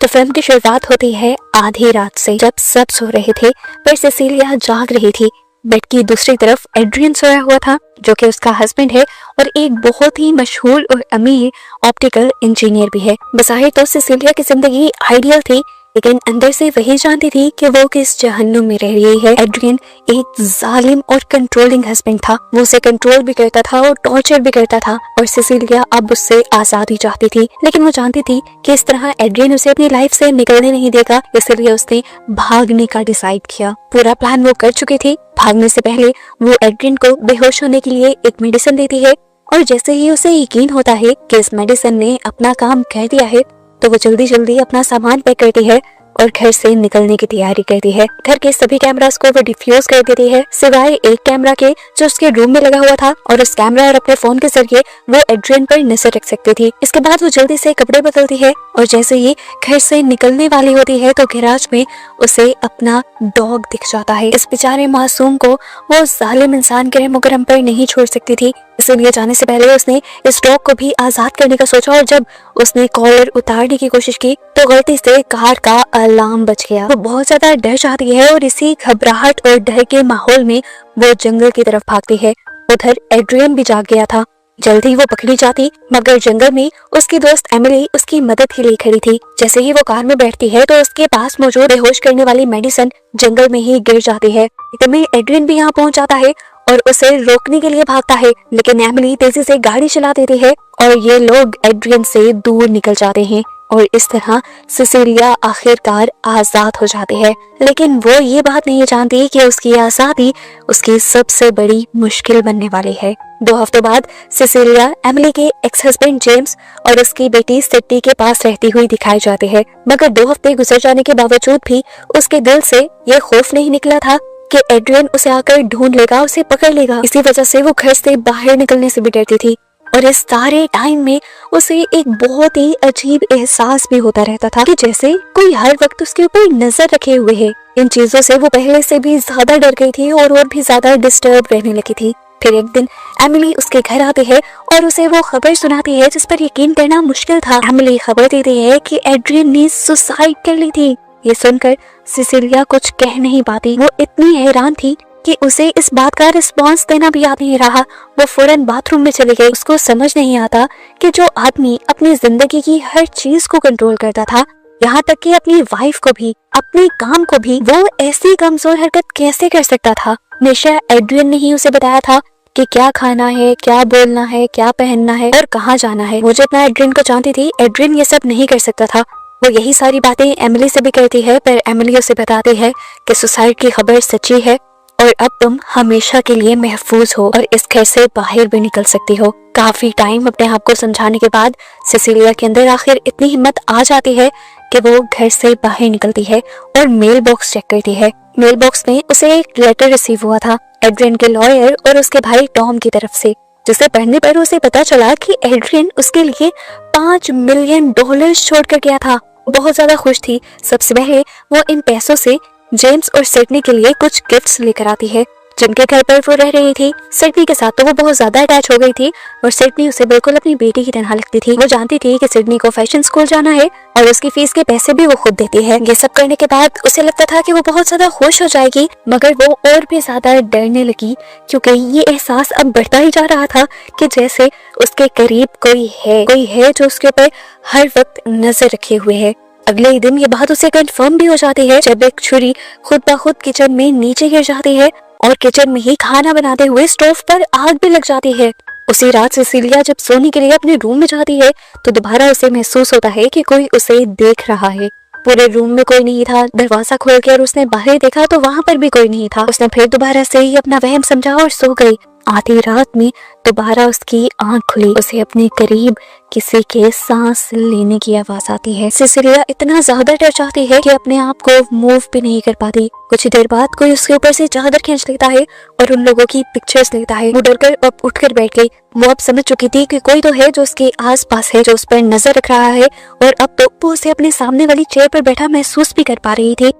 तो फिल्म की शुरुआत होती है आधी रात से, जब सब सो रहे थे पर सिसिलिया जाग रही थी। बेड की दूसरी तरफ एड्रियन सोया हुआ था, जो कि उसका हस्बैंड है और एक बहुत ही मशहूर और अमीर ऑप्टिकल इंजीनियर भी है। बज़ाहिर तो सिसिलिया की जिंदगी आइडियल थी, लेकिन अंदर से वही जानती थी कि वो किस जहन्नुम में रह रही है। एड्रियन एक जालिम और कंट्रोलिंग हस्बैंड था। वो उसे कंट्रोल भी करता था और टॉर्चर भी करता था, और सिसिलिया अब उससे आजादी चाहती थी। लेकिन वो जानती थी कि इस तरह एड्रियन उसे अपनी लाइफ से निकलने नहीं देगा, इसलिए उसने भागने का डिसाइड किया। पूरा प्लान वो कर चुकी थी। भागने से पहले वो एड्रियन को बेहोश होने के लिए एक मेडिसिन देती है, और जैसे ही उसे यकीन होता है कि इस मेडिसिन ने अपना काम कर दिया है, तो वो जल्दी जल्दी अपना सामान पैक करती है और घर से निकलने की तैयारी करती है। घर के सभी कैमरास को वो डिफ्यूज कर देती है, सिवाय एक कैमरा के जो उसके रूम में लगा हुआ था, और उस कैमरा और अपने फोन के जरिए वो एड्रियन पर नजर रख सकती थी। इसके बाद वो जल्दी से कपड़े बदलती है, और जैसे ही घर से निकलने वाली होती है तो गैराज में उसे अपना डॉग दिख जाता है। इस बेचारे मासूम को वो जालिम इंसान के रहम पर नहीं छोड़ सकती थी, इसलिए जाने से पहले उसने इस डॉग को भी आजाद करने का सोचा, और जब उसने कॉलर उतारने की कोशिश की तो गलती से कार का अलार्म बज गया। वो बहुत ज्यादा डर जाती है और इसी घबराहट और डर के माहौल में वो जंगल की तरफ भागती है। उधर एड्रियन भी जाग गया था। जल्दी वो पकड़ी जाती, मगर जंगल में उसकी दोस्त एमिली उसकी मदद के लिए खड़ी थी। जैसे ही वो कार में बैठती है तो उसके पास मौजूद बेहोश करने वाली मेडिसिन जंगल में ही गिर जाती है। इतने एड्रियन भी यहाँ पहुंच जाता है और उसे रोकने के लिए भागता है, लेकिन एमिली तेजी से गाड़ी चला देती है और ये लोग एड्रियन से दूर निकल जाते हैं, और इस तरह सिसिलिया आखिरकार आजाद हो जाती है। लेकिन वो ये बात नहीं जानती कि उसकी आजादी उसकी सबसे बड़ी मुश्किल बनने वाली है। 2 हफ्तों बाद सिसिलिया एमिली के एक्स हस्बैंड जेम्स और उसकी बेटी सिड्नी के पास रहती हुई दिखाई जाती है, मगर 2 हफ्ते गुजर जाने के बावजूद भी उसके दिल से ये खौफ नहीं निकला था कि एड्रियन उसे आकर ढूंढ लेगा, उसे पकड़ लेगा। इसी वजह से वो घर से बाहर निकलने से भी डरती थी, और इस सारे टाइम में उसे एक बहुत ही अजीब एहसास भी होता रहता था कि जैसे कोई हर वक्त उसके ऊपर नजर रखे हुए है। इन चीजों से वो पहले से भी ज्यादा डर गई थी और भी ज्यादा डिस्टर्ब रहने लगी थी। फिर एक दिन एमिली उसके घर आती है और उसे वो खबर सुनाती है जिस पर यकीन करना मुश्किल था। एमिली खबर देती है कि एड्रियन ने सुसाइड कर ली थी। ये सुनकर सिसिलिया कुछ कह नहीं पाती। वो इतनी हैरान थी कि उसे इस बात का रिस्पॉन्स देना भी याद नहीं रहा। वो फौरन बाथरूम में चली गई। उसको समझ नहीं आता कि जो आदमी अपनी जिंदगी की हर चीज को कंट्रोल करता था, यहाँ तक कि अपनी वाइफ को भी, अपने काम को भी, वो ऐसी कमजोर हरकत कैसे कर सकता था। हमेशा एड्रियन ने ही उसे बताया था कि क्या खाना है, क्या बोलना है, क्या पहनना है और कहाँ जाना है। वो जितना एड्रियन को जानती थी, एड्रियन ये सब नहीं कर सकता था। वो यही सारी बातें एमिली से भी कहती है, पर एमिली उसे बताती है कि सुसाइड की खबर सच्ची है और अब तुम हमेशा के लिए महफूज हो और इस घर से बाहर भी निकल सकती हो। काफी टाइम अपने आप को समझाने के बाद सिसिलिया के अंदर आखिर इतनी हिम्मत आ जाती है कि वो घर से बाहर निकलती है और मेल बॉक्स चेक करती है। मेल बॉक्स में उसे एक लेटर रिसीव हुआ था एड्रियन के लॉयर और उसके भाई टॉम की तरफ से, जिसे पढ़ने पर उसे पता चला कि एड्रियन उसके लिए $5 मिलियन छोड़कर गया था। बहुत ज्यादा खुश थी। सबसे पहले वो इन पैसों से जेम्स और सिडनी के लिए कुछ गिफ्ट्स लेकर आती है, जिनके घर पर वो रह रही थी। सिडनी के साथ तो वो बहुत ज्यादा अटैच हो गई थी और सिडनी उसे बिल्कुल अपनी बेटी की तरह लगती थी। वो जानती थी कि सिडनी को फैशन स्कूल जाना है और उसकी फीस के पैसे भी वो खुद देती है। ये सब करने के बाद उसे लगता था कि वो बहुत ज्यादा खुश हो जाएगी, मगर वो और भी ज्यादा डरने लगी, क्योंकि ये एहसास अब बढ़ता ही जा रहा था कि जैसे उसके करीब कोई है जो उसके ऊपर हर वक्त नजर रखे हुए है। अगले ही दिन ये बात उसे कंफर्म भी हो जाती है जब एक छुरी खुद ब खुद किचन में नीचे गिर जाती है और किचन में ही खाना बनाते हुए स्टोव पर आग भी लग जाती है। उसी रात सिसिलिया जब सोने के लिए अपने रूम में जाती है तो दोबारा उसे महसूस होता है कि कोई उसे देख रहा है। पूरे रूम में कोई नहीं था। दरवाजा खोल के और उसने बाहर देखा तो वहाँ पर भी कोई नहीं था। उसने फिर दोबारा से ही अपना वहम समझा और सो गई। आधी रात में दोबारा उसकी आंख खुली। उसे अपने करीब किसी के सांस लेने की आवाज आती है। सिसिलिया इतना ज्यादा डर जाती है कि अपने आप को मूव भी नहीं कर पाती। कुछ ही देर बाद कोई उसके ऊपर से चादर खींच लेता है और उन लोगों की पिक्चर्स लेता है। वो डरकर अब उठकर बैठ गई। वो अब समझ चुकी थी कि कोई तो है जो उसके आसपास है, जो उस पर नजर रख रहा है, और अब तो वो उसे अपने सामने वाली चेयर पर बैठा महसूस भी कर पा रही थी।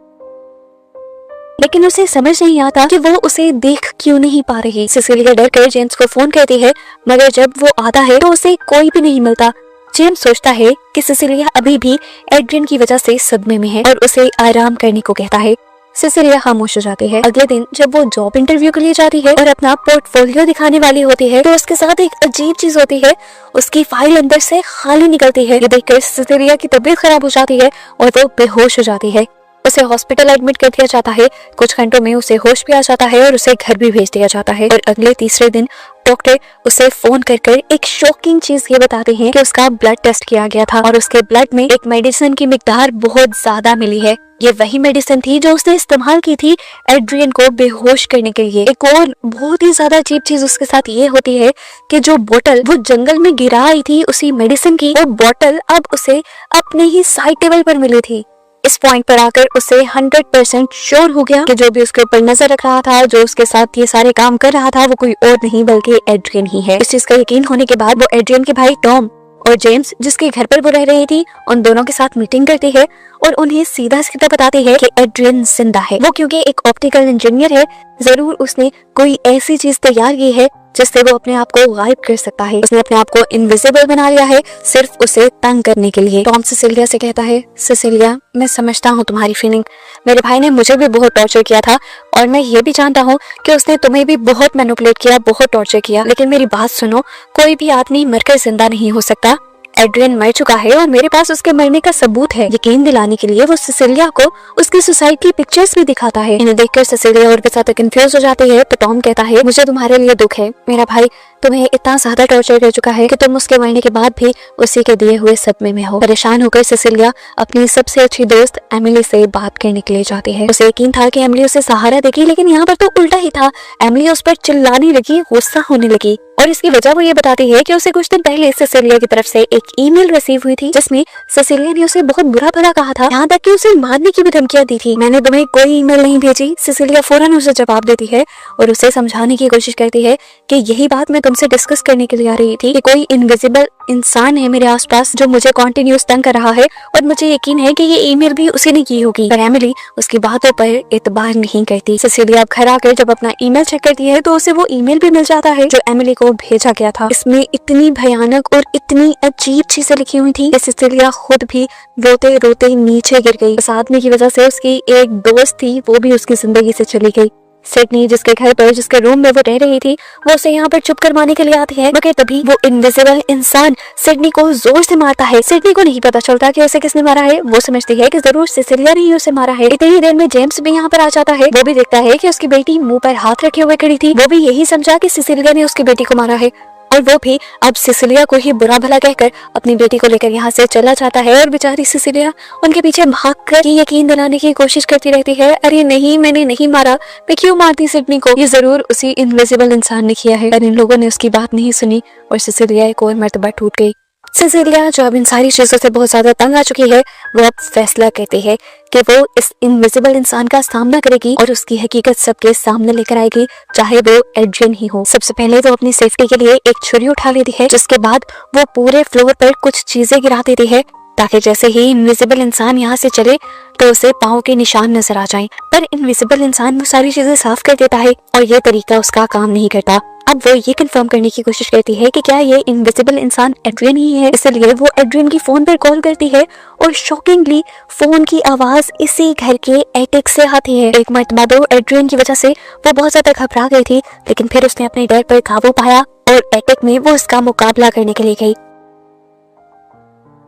लेकिन उसे समझ नहीं आता कि वो उसे देख क्यों नहीं पा रही। सिसिलिया डर कर जेम्स को फोन करती है, मगर जब वो आता है तो उसे कोई भी नहीं मिलता। जेम्स सोचता है कि सिसिलिया अभी भी एड्रियन की वजह से सदमे में है और उसे आराम करने को कहता है। सिसिलिया खामोश हो जाती है। अगले दिन जब वो जॉब इंटरव्यू के लिए जाती है और अपना पोर्टफोलियो दिखाने वाली होती है तो उसके साथ एक अजीब चीज होती है, उसकी फाइल अंदर से खाली निकलती है। ये देखकर सिसिलिया की तबीयत खराब हो जाती है और वो बेहोश हो जाती है। उसे हॉस्पिटल एडमिट कर दिया जाता है। कुछ घंटों में उसे होश भी आ जाता है और उसे घर भी भेज दिया जाता है। और अगले तीसरे दिन डॉक्टर उसे फोन कर एक शॉकिंग चीज ये बताते हैं कि उसका ब्लड टेस्ट किया गया था और उसके ब्लड में एक मेडिसिन की मिकदार बहुत ज्यादा मिली है। ये वही मेडिसिन थी जो उसने इस्तेमाल की थी एड्रियन को बेहोश करने के लिए। एक और बहुत ही ज्यादा अजीब चीज उसके साथ ये होती है कि जो बोतल वो जंगल में गिरा आई थी उसी मेडिसिन की, वो बोतल अब उसे अपने ही साइड टेबल पर मिली थी। इस पॉइंट पर आकर उसे 100% श्योर हो गया कि जो भी उसके ऊपर नजर रख रहा था, जो उसके साथ ये सारे काम कर रहा था, वो कोई और नहीं बल्कि एड्रियन ही है। इस चीज का यकीन होने के बाद वो एड्रियन के भाई टॉम और जेम्स जिसके घर पर वो रह रही थी उन दोनों के साथ मीटिंग करती है और उन्हें सीधा सीधा बताती है कि एड्रियन जिंदा है। वो क्योंकि एक ऑप्टिकल इंजीनियर है, जरूर उसने कोई ऐसी चीज तैयार की है जिससे वो अपने आप को गायब कर सकता है। उसने अपने आप को इनविजिबल बना लिया है सिर्फ उसे तंग करने के लिए। टॉम सिसिलिया से कहता है, सिसिलिया मैं समझता हूँ तुम्हारी फीलिंग, मेरे भाई ने मुझे भी बहुत टॉर्चर किया था और मैं ये भी जानता हूँ कि उसने तुम्हें भी बहुत मैनिपुलेट किया, बहुत टॉर्चर किया, लेकिन मेरी बात सुनो, कोई भी आदमी मरकर जिंदा नहीं हो सकता। एड्रियन मर चुका है और मेरे पास उसके मरने का सबूत है। यकीन दिलाने के लिए वो सिसिलिया को उसकी सुसाइड की पिक्चर्स भी दिखाता है। इन्हें देखकर सिसिलिया और भी ज्यादा कंफ्यूज हो जाती है। तो टॉम कहता है, मुझे तुम्हारे लिए दुख है, मेरा भाई तुम्हें इतना ज्यादा टॉर्चर कर चुका है कि तुम उसके मरने के बाद भी उसी के दिए हुए सदमे में हो। परेशान होकर सिसिलिया अपनी सबसे अच्छी दोस्त एमिली से बात करने के लिए जाती है। उसे यकीन था कि एमिली उसे सहारा देगी, लेकिन यहाँ पर तो उल्टा ही था। एमिली उस पर चिल्लाने लगी, गुस्सा होने लगी और इसकी वजह वो ये बताती है कि उसे कुछ दिन पहले सिसिलिया की तरफ से एक ईमेल रिसीव हुई थी जिसमें सिसिलिया ने उसे बहुत बुरा भला कहा था, यहाँ तक कि उसे मारने की भी धमकियां दी थी। मैंने तुम्हें कोई ईमेल नहीं भेजी। सिसिलिया फौरन उसे जवाब देती है और उसे समझाने की कोशिश करती है कि यही बात मैं तुमसे डिस्कस करने के लिए आ रही थी कि कोई इनविजिबल इंसान है मेरे आसपास जो मुझे कॉन्टिन्यूस तंग कर रहा है और मुझे यकीन है कि ये ईमेल भी उसी ने की होगी। पर एमिली उसकी बातों पर एतबार नहीं करती। सिसिलिया अब घर आकर जब अपना ईमेल चेक करती है तो उसे वो ईमेल भी मिल जाता है जो एमिली को भेजा गया था। इसमें इतनी भयानक और इतनी अजीब चीजें लिखी हुई थी कि सिसिलिया खुद भी रोते रोते नीचे गिर गई। इस आदमी की वजह से उसकी एक दोस्त थी वो भी उसकी जिंदगी से चली गई। सिडनी जिसके घर पर, जिसके रूम में वो रह रही थी, वो उसे यहाँ पर चुप करवाने के लिए आती है, मगर तभी वो इनविजिबल इंसान सिडनी को जोर से मारता है। सिडनी को नहीं पता चलता कि उसे किसने मारा है। वो समझती है कि जरूर सिसिलिया ने ही उसे मारा है। इतनी ही देर में जेम्स भी यहाँ पर आ जाता है। वो भी देखता है कि उसकी बेटी मुंह पर हाथ रखे हुए खड़ी थी। वो भी यही समझा कि सिसिलिया ने उसकी बेटी को मारा है और वो भी अब सिसिलिया को ही बुरा भला कहकर अपनी बेटी को लेकर यहाँ से चला जाता है। और बेचारी सिसिलिया उनके पीछे भागकर ये यकीन दिलाने की कोशिश करती रहती है, अरे नहीं, मैंने नहीं मारा, मैं क्यों मारती सिडनी को, ये जरूर उसी इनविजिबल इंसान ने किया है। पर इन लोगों ने उसकी बात नहीं सुनी और सिसिलिया एक और मर्तबा टूट गई। सिसिलिया जो अब इन सारी चीजों से बहुत ज्यादा तंग आ चुकी है, वो अब फैसला करती है कि वो इस इनविजिबल इंसान का सामना करेगी और उसकी हकीकत सबके सामने लेकर आएगी, चाहे वो एड्रियन ही हो। सबसे पहले वो अपनी सेफ्टी के लिए एक छुरी उठा लेती है, जिसके बाद वो पूरे फ्लोर पर कुछ चीजें गिरा देती है ताकि जैसे ही इनविजिबल इंसान यहाँ से चले तो उसे पाँव के निशान नजर आ जाएं। पर इनविजिबल इंसान वो सारी चीजें साफ कर देता है और ये तरीका उसका काम नहीं करता। अब वो ये कंफर्म करने की कोशिश करती है कि क्या ये इनविजिबल इंसान एड्रियन ही है, इसलिए वो एड्रियन की फोन पर कॉल करती है और शॉकिंगली फोन की आवाज इसी घर के एटिक से आती है। एक मर्तबा तो एड्रियन की वजह से वो बहुत ज्यादा घबरा गई थी, लेकिन फिर उसने अपने डर पर काबू पाया और एटिक में वो उसका मुकाबला करने के लिए गई।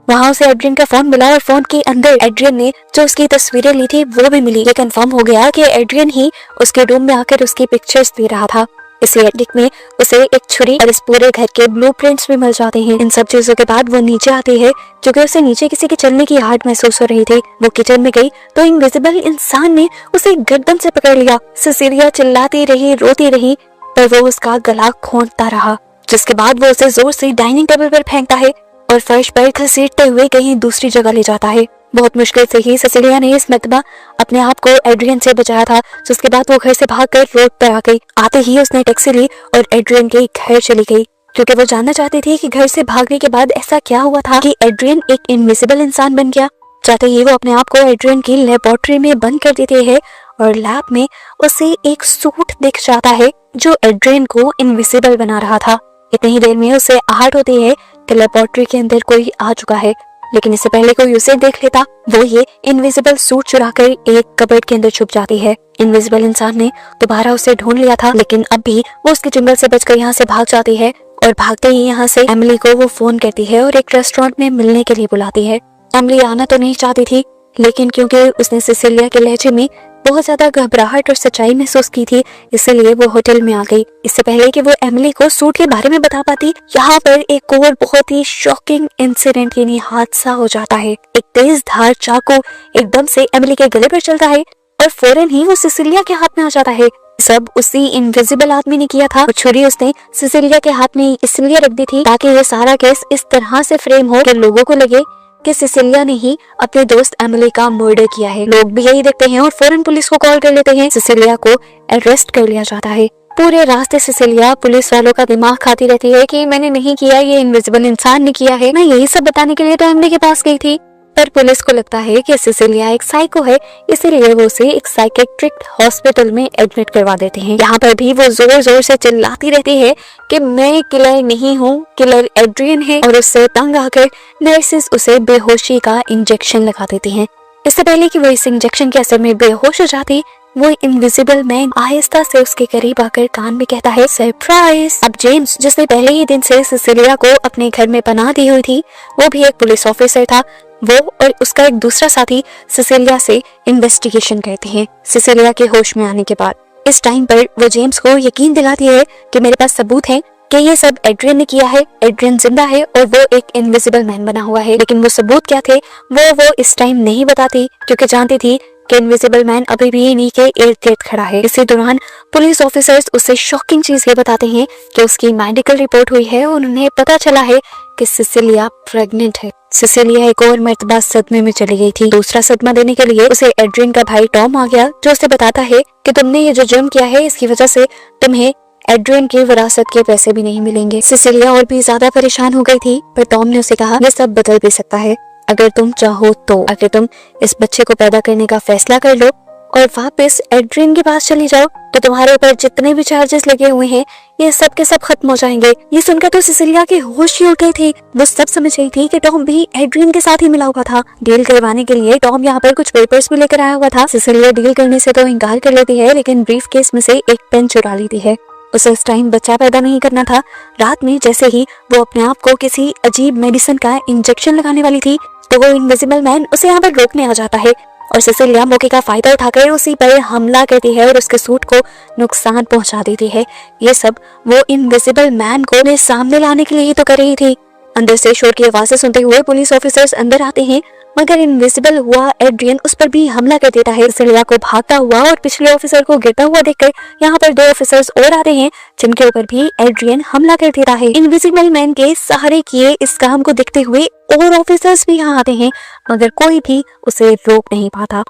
वहाँ उसे एड्रियन का फोन मिला और फोन के अंदर एड्रियन ने जो उसकी तस्वीरें ली थी वो भी मिली। ये कंफर्म हो गया कि एड्रियन ही उसके रूम में आकर उसकी पिक्चर्स दे रहा था। इसी एटिक में उसे एक छुरी और इस पूरे घर के ब्लूप्रिंट्स भी मिल जाते हैं। इन सब चीजों के बाद वो नीचे आती है, क्योंकि उसे नीचे किसी के चलने की आहट महसूस हो रही थी। वो किचन में गई तो इनविजिबल इंसान ने उसे गर्दन से पकड़ लिया। सिसिलिया चिल्लाती रही, रोती रही, पर वो उसका गला खोंटता रहा, जिसके बाद वो उसे जोर से डाइनिंग टेबल पर फेंकता है और फर्श पर घसीटते हुए कहीं दूसरी जगह ले जाता है। बहुत मुश्किल से ही सिसिलिया ने इस मर्तबा अपने आप को एड्रियन से बचाया था, जिसके बाद वो घर से भागकर रोड पर आ गई। आते ही उसने टैक्सी ली और एड्रियन के घर चली गई, क्योंकि वो जानना चाहती थी कि घर से भागने के बाद ऐसा क्या हुआ था कि एड्रियन एक इनविजिबल इंसान बन गया। चाहते ही वो अपने आप को एड्रियन की लेबोरेटरी में बंद कर देते हैं और लैब में उसे एक सूट दिख जाता है जो एड्रियन को इनविजिबल बना रहा था। इतनी ही देर में उसे आहट होती है कि लेबोरेटरी के अंदर कोई आ चुका है, लेकिन इससे पहले कोई उसे देख लेता वो ये इनविजिबल सूट चुराकर एक कबर्ड के अंदर छुप जाती है। इनविजिबल इंसान ने दोबारा उसे ढूंढ लिया था, लेकिन अब भी वो उसके जंगल से बचकर यहाँ से भाग जाती है और भागते ही यहाँ से एमिली को वो फोन करती है और एक रेस्टोरेंट में मिलने के लिए बुलाती है। एमिली आना तो नहीं चाहती थी, लेकिन क्योंकि उसने सिसिलिया के लहजे में बहुत ज्यादा घबराहट और सच्चाई महसूस की थी, इसलिए वो होटल में आ गई। इससे पहले कि वो एमिली को सूट के बारे में बता पाती, यहाँ पर एक और बहुत ही शॉकिंग इंसिडेंट यानी हादसा हो जाता है। एक तेज धार चाकू एकदम से एमिली के गले पर चलता है और फौरन ही वो सिसिलिया के हाथ में आ जाता है। सब उसी इनविजिबल आदमी ने किया था। छुरी उसने सिसिलिया के हाथ में इसलिए रख दी थी ताकि ये सारा केस इस तरह से फ्रेम हो कि लोगों को लगे कि सिसिलिया ने ही अपने दोस्त एमिली का मर्डर किया है। लोग भी यही देखते हैं और फौरन पुलिस को कॉल कर लेते हैं। सिसिलिया को अरेस्ट कर लिया जाता है। पूरे रास्ते सिसिलिया पुलिस वालों का दिमाग खाती रहती है कि मैंने नहीं किया, ये इनविजिबल इंसान ने किया है। मैं यही सब बताने के लिए तो एमिली के पास गई थी। पर पुलिस को लगता है कि सिसिलिया एक साइको है, इसीलिए वो उसे एक साइकेट्रिक हॉस्पिटल में एडमिट करवा देते हैं। यहाँ पर भी वो जोर जोर से चिल्लाती रहती है कि मैं किलर नहीं हूँ, किलर एड्रियन है, और उससे तंग आकर नर्सेस उसे बेहोशी का इंजेक्शन लगा देती हैं। इससे पहले कि वो इस इंजेक्शन के असर में बेहोश हो जाती, वो इनविजिबल मैन आहिस्ता से उसके करीब आकर कान में कहता है सरप्राइज। अब जेम्स, जिसने पहले ही दिन से सिसिलिया को अपने घर में पनाह दी हुई थी, वो भी एक पुलिस ऑफिसर था। वो और उसका एक दूसरा साथी सिसिलिया से इन्वेस्टिगेशन करते हैं। सिसिलिया के होश में आने के बाद इस टाइम पर वो जेम्स को यकीन दिलाती है कि मेरे पास सबूत है कि ये सब एड्रियन ने किया है। एड्रियन जिंदा है और वो एक इनविजिबल मैन बना हुआ है, लेकिन वो सबूत क्या थे वो इस टाइम नहीं बताती, क्योंकि जानती थी कि इनविजिबल मैन अभी भी इन्हीं के इर्द गिर्द खड़ा है। इसी दौरान पुलिस ऑफिसर्स उससे शॉकिंग चीज ये बताते हैं कि उसकी मेडिकल रिपोर्ट हुई है और उन्हें पता चला है कि सिसिलिया प्रेग्नेंट है। सिसिलिया एक और मर्तबा सदमे में चली गई थी। दूसरा सदमा देने के लिए उसे एड्रियन का भाई टॉम आ गया, जो उसे बताता है कि तुमने ये जो जुर्म किया है इसकी वजह से तुम्हें एड्रियन की विरासत के पैसे भी नहीं मिलेंगे। सिसिलिया और भी ज्यादा परेशान हो गई थी, पर टॉम ने उसे कहा ये सब बदल भी सकता है अगर तुम चाहो तो। अगर तुम इस बच्चे को पैदा करने का फैसला कर लो और वापस एड्रियन के पास चली जाओ तो तुम्हारे ऊपर जितने भी चार्जेस लगे हुए हैं ये सब के सब खत्म हो जाएंगे। ये सुनकर तो सिसिलिया के होश ही उड़ गए थे। वो सब समझ रही थी कि टॉम भी एड्रियन के साथ ही मिला हुआ था। डील करवाने के लिए टॉम यहाँ पर कुछ पेपर्स भी लेकर आया हुआ था। सिसिलिया डील करने से तो इनकार कर लेती है, लेकिन ब्रीफ केस में से एक पेन चुरा लेती है। उसे इस टाइम बच्चा पैदा नहीं करना था। रात में जैसे ही वो अपने आप को किसी अजीब मेडिसिन का इंजेक्शन लगाने वाली थी तो वो इनविजिबल मैन उसे यहाँ पर रोकने आ जाता है और सिसिलिया मौके का फायदा उठाकर उसी पर हमला करती है और उसके सूट को नुकसान पहुंचा देती है। ये सब वो इनविजिबल मैन को अपने सामने लाने के लिए ही तो कर रही थी। अंदर से शोर की आवाजें सुनते हुए पुलिस ऑफिसर्स अंदर आते हैं, मगर इनविजिबल हुआ एड्रियन उस पर भी हमला कर देता है। सिसिलिया को भागता हुआ और पिछले ऑफिसर को गिरता हुआ देखकर यहाँ पर दो ऑफिसर्स और आते हैं, जिनके ऊपर भी एड्रियन हमला कर देता है। इनविजिबल मैन के सहारे किए इस काम को देखते हुए और ऑफिसर्स भी यहाँ आते हैं, मगर कोई भी उसे रोक नहीं पाता।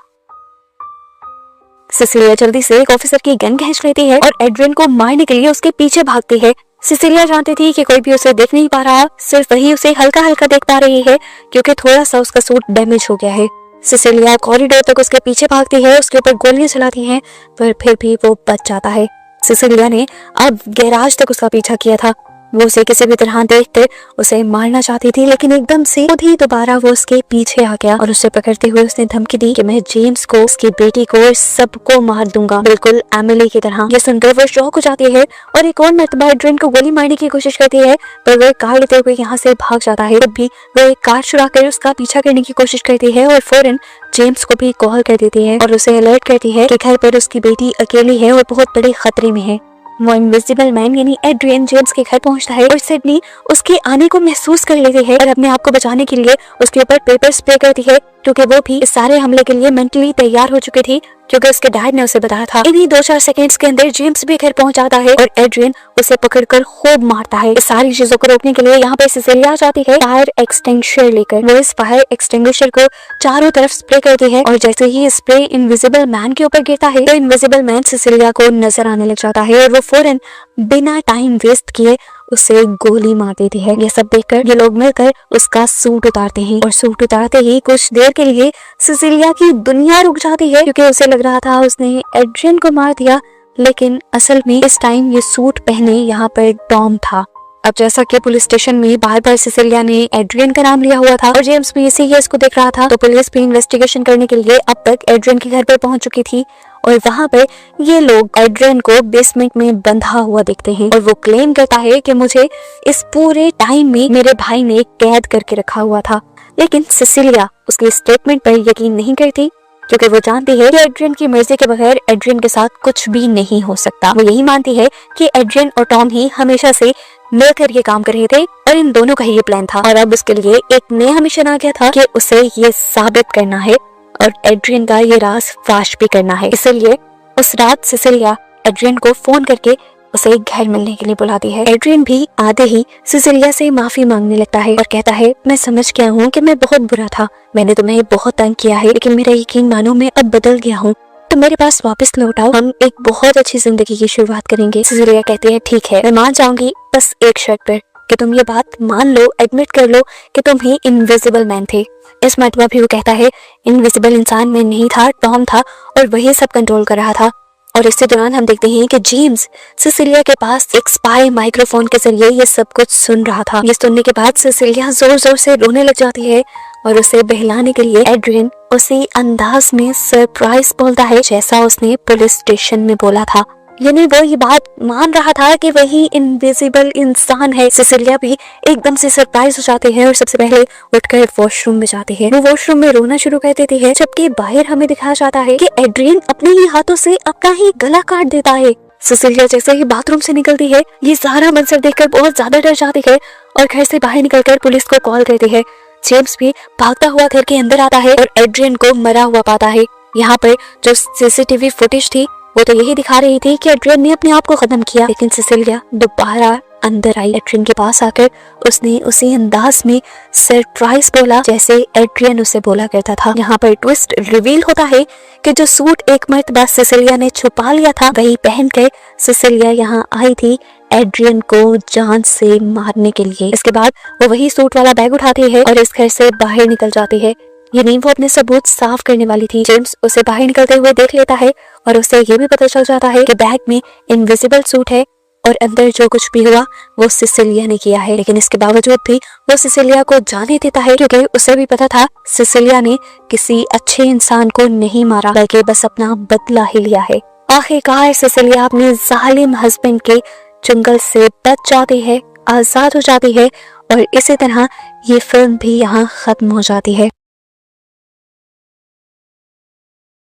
सिसिलिया जल्दी से एक ऑफिसर की गन खींच लेती है और एड्रियन को मारने के लिए उसके पीछे भागती है। सिसिलिया जानती थी कि कोई भी उसे देख नहीं पा रहा, सिर्फ वही उसे हल्का हल्का देख पा रही है क्योंकि थोड़ा सा उसका सूट डैमेज हो गया है। सिसिलिया कॉरिडोर तक उसके पीछे भागती है, उसके ऊपर गोलियां चलाती हैं, पर फिर भी वो बच जाता है। सिसिलिया ने अब गैराज तक उसका पीछा किया था। वो उसे किसी भी तरह देखकर उसे मारना चाहती थी, लेकिन एकदम से खुद ही दोबारा वो उसके पीछे आ गया और उसे पकड़ते हुए उसने धमकी दी कि मैं जेम्स को, उसकी बेटी को, सबको मार दूंगा, बिल्कुल एमिली की तरह। ये सुनकर वो शॉक हो जाती है और एक और मर्तबा एड्रियन को गोली मारने की कोशिश करती है, पर वो एक कार लेते हुए यहाँ से भाग जाता है। तब भी वो एक कार चुरा कर उसका पीछा करने की कोशिश करती है और फौरन जेम्स को भी कॉल कर देती है और उसे अलर्ट करती है कि घर पर उसकी बेटी अकेली है और बहुत बड़े खतरे में है। वो इनविजिबल मैन यानी एड्रियन जेम्स के घर पहुंचता है और सिडनी उसके आने को महसूस कर लेती है और अपने आप को बचाने के लिए उसके ऊपर पेपर स्प्रे करती है, क्योंकि वो भी इस सारे हमले के लिए मेंटली तैयार हो चुकी थी, क्योंकि उसके डैड ने उसे बताया था। इन्हीं 2-4 सेकंड्स के अंदर जेम्स भी घर पहुंच जाता है और एड्रियन उसे पकड़कर खूब मारता है। इस सारी चीजों को रोकने के लिए यहाँ पे सिसिलिया जाती है फायर एक्सटिंग्विशर लेकर। वो इस फायर एक्सटिंग्विशर को चारों तरफ स्प्रे करती है और जैसे ही स्प्रे इनविजिबल मैन के ऊपर गिरता है तो इनविजिबल मैन सिसिलिया को नजर आने लग जाता है और वो फौरन बिना टाइम वेस्ट किए उसे गोली मार देती है। ये सब देखकर ये लोग मिलकर उसका सूट उतारते हैं और सूट उतारते ही कुछ देर के लिए सिसिलिया की दुनिया रुक जाती है, क्योंकि उसे लग रहा था उसने एड्रियन को मार दिया, लेकिन असल में इस टाइम ये सूट पहने यहाँ पर टॉम था। अब जैसा कि पुलिस स्टेशन में बार बार सिसिलिया ने एड्रियन का नाम लिया हुआ था और जेम्स भी इसी केस को देख रहा था, तो पुलिस भी इन्वेस्टिगेशन करने के लिए अब तक एड्रियन के घर पर पहुंच चुकी थी और वहां पर ये लोग एड्रियन को बेसमेंट में बंधा हुआ देखते हैं और वो क्लेम करता है कि मुझे इस पूरे टाइम में मेरे भाई ने कैद करके रखा हुआ था। लेकिन सिसिलिया उसकी स्टेटमेंट पर यकीन नहीं करती क्योंकि वो जानती है कि एड्रियन की मर्जी के बगैर एड्रियन के साथ कुछ भी नहीं हो सकता। वो यही मानती है कि एड्रियन और टॉम ही हमेशा से मिलकर ये काम कर रहे थे और इन दोनों का ही ये प्लान था और अब उसके लिए एक नया मिशन आ गया था कि उसे ये साबित करना है और एड्रियन का ये राज फाश भी करना है। इसलिए उस रात सिसिलिया एड्रियन को फोन करके उसे घर मिलने के लिए बुलाती है। एड्रियन भी आते ही सिसिलिया से माफी मांगने लगता है और कहता है, मैं समझ गया हूँ कि मैं बहुत बुरा था, मैंने तुम्हें बहुत तंग किया है, लेकिन मेरा यकीन मानो मैं अब बदल गया हूँ, तो मेरे पास वापस लौट आओ, हम एक बहुत अच्छी जिंदगी की शुरुआत करेंगे। सिसिलिया कहती है, ठीक है मैं मान जाऊंगी, बस एक शर्त पर कि तुम ये बात मान लो, एडमिट कर लो कि तुम ही इनविजिबल मैन थे। इस मरतबा भी वो कहता है, इनविजिबल इंसान मैं नहीं था, टॉम था और वही सब कंट्रोल कर रहा था। और इसी दौरान हम देखते हैं कि जेम्स सिसिलिया के पास एक स्पाई माइक्रोफोन के जरिए ये सब कुछ सुन रहा था। ये सुनने के बाद सिसिलिया जोर जोर से रोने लग जाती है और उसे बहलाने के लिए एड्रियन उसी अंदाज में सरप्राइज बोलता है जैसा उसने पुलिस स्टेशन में बोला था। यानी वो ये बात मान रहा था कि वही इनविजिबल इंसान है। सिसिलिया भी एकदम से सरप्राइज हो जाते हैं और सबसे पहले उठकर वॉशरूम में जाती है। वो वॉशरूम में रोना शुरू कर देती है, जबकि बाहर हमें दिखाया जाता है कि एड्रियन अपने ही हाथों से अपना ही गला काट देता है। सिसिलिया जैसे ही बाथरूम से निकलती है, ये सारा मंजर देखकर बहुत ज्यादा डर जाती है और घर से बाहर निकलकर पुलिस को कॉल करती है। जेम्स भी भागता हुआ घर के अंदर आता है और एड्रियन को मरा हुआ पाता है। यहाँ पर जो सीसीटीवी फुटेज थी वो तो यही दिखा रही थी कि एड्रियन ने अपने आप को खत्म किया, लेकिन सिसिलिया दोबारा अंदर आई। एड्रियन के पास आकर उसने उसी अंदाज में सरप्राइज बोला जैसे एड्रियन उसे बोला करता था। यहाँ पर ट्विस्ट रिवील होता है कि जो सूट एक मर्तबा सिसिलिया ने छुपा लिया था वही पहनकर सिसिलिया यहाँ आई थी एड्रियन को जान से मारने के लिए। इसके बाद वो वही सूट वाला बैग उठाती है और इस घर से बाहर निकल जाती है। यानी वो अपने सबूत साफ करने वाली थी। जेम्स उसे बाहर निकलते हुए देख लेता है और उसे ये भी पता चल जाता है कि बैग में इनविजिबल सूट है और अंदर जो कुछ भी हुआ वो सिसिलिया ने किया है। लेकिन इसके बावजूद भी वो सिसिलिया को जाने देता है क्योंकि उसे भी पता था सिसिलिया ने किसी अच्छे इंसान को नहीं मारा बल्कि बस अपना बदला ही लिया है। आखिरकार सिसिलिया अपने जालिम हस्बैंड के जंगल से बच जाती है, आजाद हो जाती है और इसी तरह ये फिल्म भी यहाँ खत्म हो जाती है।